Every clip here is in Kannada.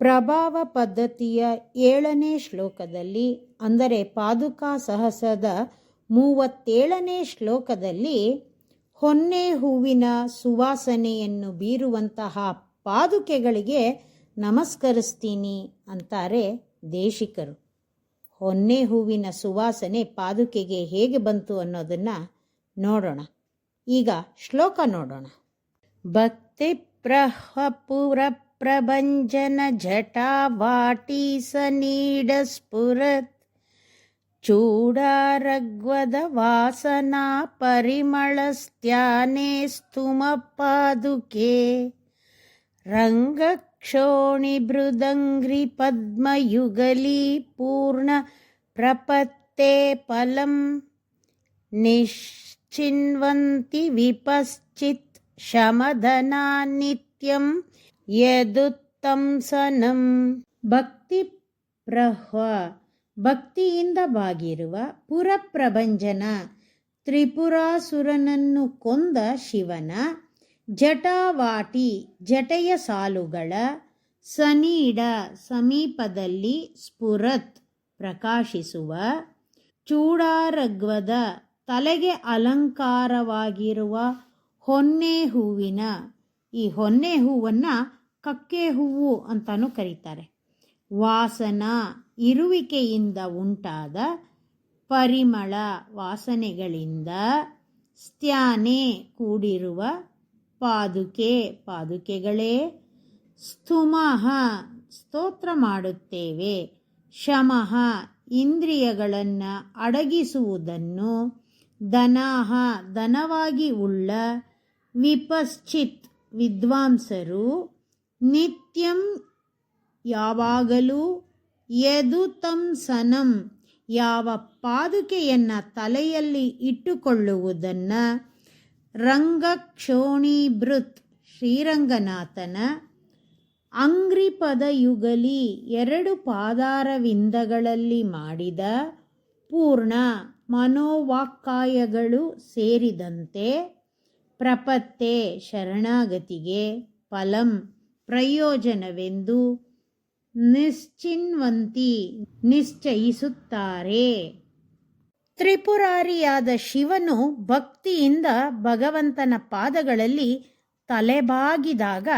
ಪ್ರಭಾವ ಪದ್ಧತಿಯ 7ನೇ ಶ್ಲೋಕದಲ್ಲಿ, ಅಂದರೆ ಪಾದುಕಾ ಸಹಸ್ರದ 37ನೇ ಶ್ಲೋಕದಲ್ಲಿ, ಹೊನ್ನೆ ಹೂವಿನ ಸುವಾಸನೆಯನ್ನು ಬೀರುವಂತಹ ಪಾದುಕೆಗಳಿಗೆ ನಮಸ್ಕರಿಸ್ತೀನಿ ಅಂತಾರೆ ದೇಶಿಕರು. ಹೊನ್ನೆ ಹೂವಿನ ಸುವಾಸನೆ ಪಾದುಕೆಗೆ ಹೇಗೆ ಬಂತು ಅನ್ನೋದನ್ನು ನೋಡೋಣ. ಈಗ ಶ್ಲೋಕ ನೋಡೋಣ. ಭಕ್ತಿ ಪ್ರಹಪುರ ಪ್ರಭಂಜನ ಜಟಾವಾಟಿ ಸನೀಡ ಸ್ಫುರತ್ ಚೂಡಾರಗ್ವದ ವಾಸನಾ ಪರಿಮಳಸ್ತ್ಯಾನೆ ಸ್ತುಮ ಪಾದುಕೆ ರಂಗಕ್ಷೋಣಿ ಮೃದಂಗ್ರಿ ಪದ್ಮಯುಗಲಿ ಪೂರ್ಣ ಪ್ರಪತ್ತೆ ಫಲಂ ನಿಶ್ಚಿನ್ವಂತಿ ವಿಪಶ್ಚಿತ್ ಶಮಧನಾ ನಿತ್ಯಂ ಯದುತ್ತಂಸನಂ. ಭಕ್ತಿ ಪ್ರಹ್ವ, ಭಕ್ತಿಯಿಂದ ಬಾಗಿರುವ, ಪುರಪ್ರಭಂಜನ, ತ್ರಿಪುರಾಸುರನನ್ನು ಕೊಂದ ಶಿವನ, ಜಟಾವಾಟಿ, ಜಟೆಯ ಸಾಲುಗಳ, ಸನೀಡ, ಸಮೀಪದಲ್ಲಿ, ಸ್ಫುರತ್, ಪ್ರಕಾಶಿಸುವ, ಚೂಡಾರಗ್ವದ, ತಲೆಗೆ ಅಲಂಕಾರವಾಗಿರುವ ಹೊನ್ನೆ ಹೂವಿನ, ಈ ಹೊನ್ನೆ ಹೂವನ್ನು ಕಕ್ಕೆ ಹೂವು ಅಂತಾನೂ ಕರೀತಾರೆ. ವಾಸನ, ಇರುವಿಕೆಯಿಂದ ಉಂಟಾದ, ಪರಿಮಳ, ವಾಸನೆಗಳಿಂದ, ಸ್ತ್ಯಾನೆ, ಕೂಡಿರುವ, ಪಾದುಕೆ, ಪಾದುಕೆಗಳೇ, ಸ್ತುಮಃ, ಸ್ತೋತ್ರ ಮಾಡುತ್ತೇವೆ, ಶಮಃ, ಇಂದ್ರಿಯಗಳನ್ನು ಅಡಗಿಸುವುದನ್ನು, ಧನಾಹ, ಧನವಾಗಿ ಉಳ್ಳ, ವಿಪಶ್ಚಿತ್, ವಿದ್ವಾಂಸರು, ನಿತ್ಯಂ, ಯಾವಾಗಲೂ, ಯದುತಂಸನಂ, ಯಾವ ಪಾದುಕೆಯನ್ನು ತಲೆಯಲ್ಲಿ ಇಟ್ಟುಕೊಳ್ಳುವುದನ್ನು, ರಂಗಕ್ಷೋಣೀಭೃತ್, ಶ್ರೀರಂಗನಾಥನ, ಅಂಗ್ರಿಪದಯುಗಲಿ, 2 ಪಾದಾರವಿಂದಗಳಲ್ಲಿ ಮಾಡಿದ, ಪೂರ್ಣ, ಮನೋವಾಕ್ಕಾಯಗಳು ಸೇರಿದಂತೆ, ಪ್ರಪತ್ತೆ, ಶರಣಾಗತಿಗೆ, ಫಲಂ, ಪ್ರಯೋಜನವೆಂದು, ನಿಶ್ಚಿನ್ವಂತಿ, ನಿಶ್ಚಯಿಸುತ್ತಾರೆ. ತ್ರಿಪುರಾರಿಯಾದ ಶಿವನು ಭಕ್ತಿಯಿಂದ ಭಗವಂತನ ಪಾದಗಳಲ್ಲಿ ತಲೆಬಾಗಿದಾಗ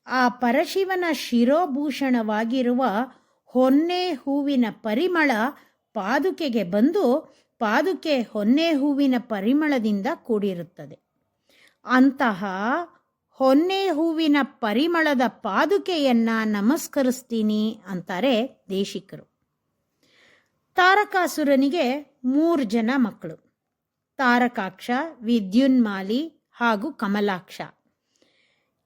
ಆ ಪರಶಿವನ ಶಿರೋಭೂಷಣವಾಗಿರುವ ಹೊನ್ನೆ ಹೂವಿನ ಪರಿಮಳ ಪಾದುಕೆಗೆ ಬಂದು ಪಾದುಕೆ ಹೊನ್ನೆ ಹೂವಿನ ಪರಿಮಳದಿಂದ ಕೂಡಿರುತ್ತದೆ. ಅಂತಹ ಹೊನ್ನೆ ಹೂವಿನ ಪರಿಮಳದ ಪಾದುಕೆಯನ್ನು ನಮಸ್ಕರಿಸ್ತೀನಿ ಅಂತಾರೆ ದೇಶಿಕರು. ತಾರಕಾಸುರನಿಗೆ 3 ಜನ ಮಕ್ಕಳು, ತಾರಕಾಕ್ಷ, ವಿದ್ಯುನ್ಮಾಲಿ ಹಾಗೂ ಕಮಲಾಕ್ಷ.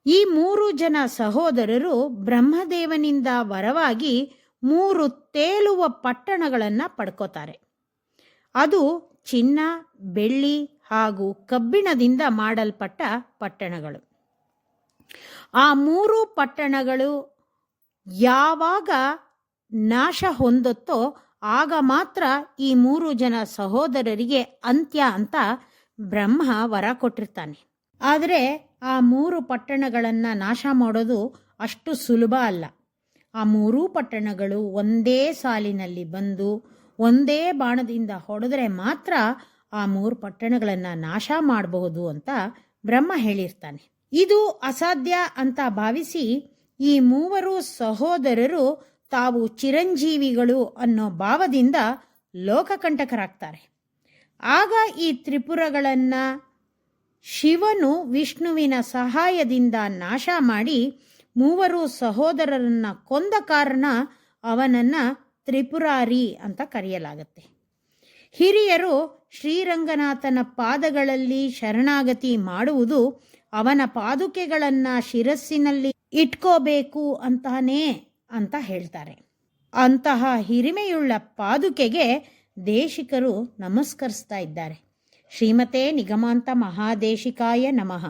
ಈ 3 ಜನ ಸಹೋದರರು ಬ್ರಹ್ಮದೇವನಿಂದ ವರವಾಗಿ 3 ತೇಲುವ ಪಟ್ಟಣಗಳನ್ನು ಪಡ್ಕೋತಾರೆ. ಅದು ಚಿನ್ನ, ಬೆಳ್ಳಿ ಹಾಗೂ ಕಬ್ಬಿಣದಿಂದ ಮಾಡಲ್ಪಟ್ಟ ಪಟ್ಟಣಗಳು. ಆ 3 ಪಟ್ಟಣಗಳು ಯಾವಾಗ ನಾಶ ಹೊಂದುತ್ತೋ ಆಗ ಮಾತ್ರ ಈ 3 ಜನ ಸಹೋದರರಿಗೆ ಅಂತ್ಯ ಅಂತ ಬ್ರಹ್ಮ ವರ ಕೊಟ್ಟಿರ್ತಾನೆ. ಆದರೆ ಆ 3 ಪಟ್ಟಣಗಳನ್ನು ನಾಶ ಮಾಡೋದು ಅಷ್ಟು ಸುಲಭ ಅಲ್ಲ. ಆ 3 ಪಟ್ಟಣಗಳು ಒಂದೇ ಸಾಲಿನಲ್ಲಿ ಬಂದು ಒಂದೇ ಬಾಣದಿಂದ ಹೊಡೆದ್ರೆ ಮಾತ್ರ ಆ 3 ಪಟ್ಟಣಗಳನ್ನು ನಾಶ ಮಾಡಬಹುದು ಅಂತ ಬ್ರಹ್ಮ ಹೇಳಿರ್ತಾನೆ. ಇದು ಅಸಾಧ್ಯ ಅಂತ ಭಾವಿಸಿ ಈ 3 ಸಹೋದರರು ತಾವು ಚಿರಂಜೀವಿಗಳು ಅನ್ನೋ ಭಾವದಿಂದ ಲೋಕಕಂಟಕರಾಗ್ತಾರೆ. ಆಗ ಈ ತ್ರಿಪುರಗಳನ್ನು ಶಿವನು ವಿಷ್ಣುವಿನ ಸಹಾಯದಿಂದ ನಾಶ ಮಾಡಿ 3 ಸಹೋದರರನ್ನು ಕೊಂದ ಕಾರಣ ಅವನನ್ನು ತ್ರಿಪುರಾರಿ ಅಂತ ಕರೆಯಲಾಗುತ್ತೆ. ಹಿರಿಯರು ಶ್ರೀರಂಗನಾಥನ ಪಾದಗಳಲ್ಲಿ ಶರಣಾಗತಿ ಮಾಡುವುದು ಅವನ ಪಾದುಕೆಗಳನ್ನು ಶಿರಸ್ಸಿನಲ್ಲಿ ಇಟ್ಕೋಬೇಕು ಅಂತಾನೇ ಅಂತ ಹೇಳ್ತಾರೆ. ಅಂತಹ ಹಿರಿಮೆಯುಳ್ಳ ಪಾದುಕೆಗೆ ದೇಶಿಕರು ನಮಸ್ಕರಿಸ್ತಾ ಇದ್ದಾರೆ. ಶ್ರೀಮತೆ ನಿಗಮಾಂತ ಮಹಾದೇಶಿಕಾಯ ನಮಃ.